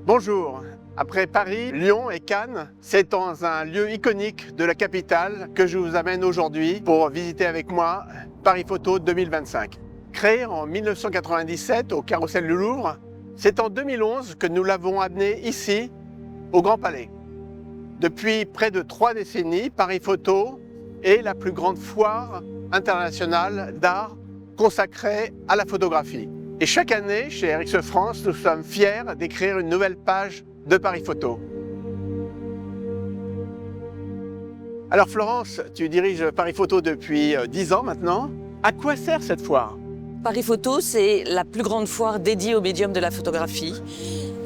Bonjour. Après Paris, Lyon et Cannes, c'est dans un lieu iconique de la capitale que je vous amène aujourd'hui pour visiter avec moi Paris Photo 2025. Créé en 1997 au Carrousel du Louvre, c'est en 2011 que nous l'avons amené ici, au Grand Palais. Depuis près de 3 décennies, Paris Photo est la plus grande foire internationale d'art consacrée à la photographie. Et chaque année, chez RX France, nous sommes fiers d'écrire une nouvelle page de Paris Photo. Alors Florence, tu diriges Paris Photo depuis 10 ans maintenant. À quoi sert cette foire? Paris Photo, c'est la plus grande foire dédiée au médium de la photographie.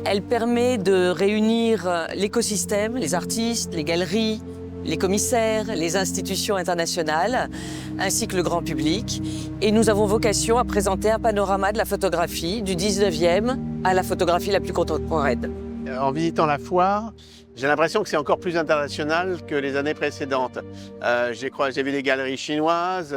Elle permet de réunir l'écosystème, les artistes, les galeries, les commissaires, les institutions internationales, ainsi que le grand public. Et nous avons vocation à présenter un panorama de la photographie du 19e à la photographie la plus contemporaine. En visitant la foire, j'ai l'impression que c'est encore plus international que les années précédentes. J'ai vu des galeries chinoises,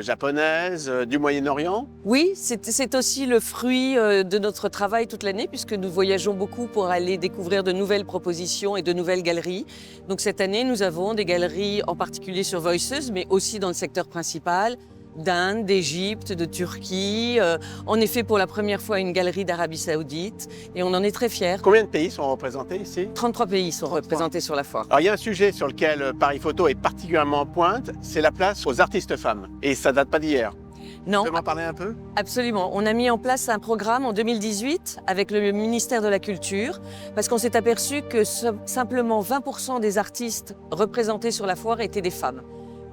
japonaises, du Moyen-Orient. Oui, c'est aussi le fruit de notre travail toute l'année, puisque nous voyageons beaucoup pour aller découvrir de nouvelles propositions et de nouvelles galeries. Donc cette année, nous avons des galeries en particulier sur Voices, mais aussi dans le secteur principal, d'Inde, d'Égypte, de Turquie. En effet, pour la première fois, une galerie d'Arabie Saoudite, et on en est très fiers. Combien de pays sont représentés ici? 33 pays sont représentés sur la foire. Alors il y a un sujet sur lequel Paris Photo est particulièrement en pointe, c'est la place aux artistes femmes. Et ça date pas d'hier. Non, Tu peux m'en parler un peu? absolument. On a mis en place un programme en 2018 avec le ministère de la Culture, parce qu'on s'est aperçu que simplement 20% des artistes représentés sur la foire étaient des femmes.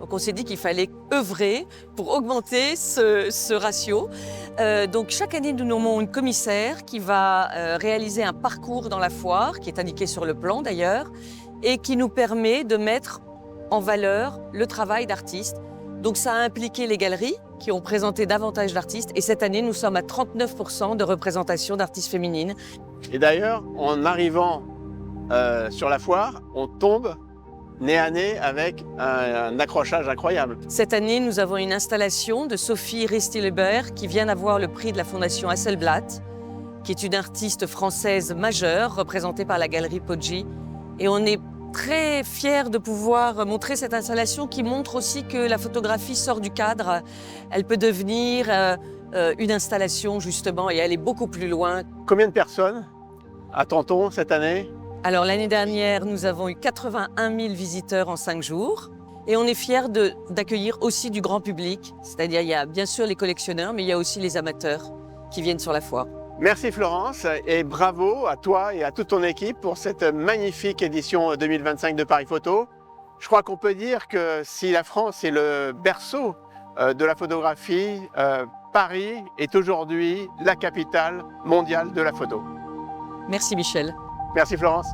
Donc on s'est dit qu'il fallait œuvrer pour augmenter ce ratio. Donc chaque année, nous nommons une commissaire qui va réaliser un parcours dans la foire, qui est indiqué sur le plan d'ailleurs, et qui nous permet de mettre en valeur le travail d'artistes. Donc ça a impliqué les galeries qui ont présenté davantage d'artistes, et cette année, nous sommes à 39% de représentation d'artistes féminines. Et d'ailleurs, en arrivant sur la foire, on tombe nez à nez avec un accrochage incroyable. Cette année, nous avons une installation de Sophie Ristilebert qui vient d'avoir le prix de la Fondation Hasselblad, qui est une artiste française majeure représentée par la galerie Poggi. Et on est très fiers de pouvoir montrer cette installation qui montre aussi que la photographie sort du cadre. Elle peut devenir une installation justement, et aller beaucoup plus loin. Combien de personnes attend-on cette année? Alors l'année dernière, nous avons eu 81 000 visiteurs en 5 jours. Et on est fiers d'accueillir aussi du grand public. C'est-à-dire, il y a bien sûr les collectionneurs, mais il y a aussi les amateurs qui viennent sur la foire. Merci Florence et bravo à toi et à toute ton équipe pour cette magnifique édition 2025 de Paris Photo. Je crois qu'on peut dire que si la France est le berceau de la photographie, Paris est aujourd'hui la capitale mondiale de la photo. Merci Michel. Merci Florence.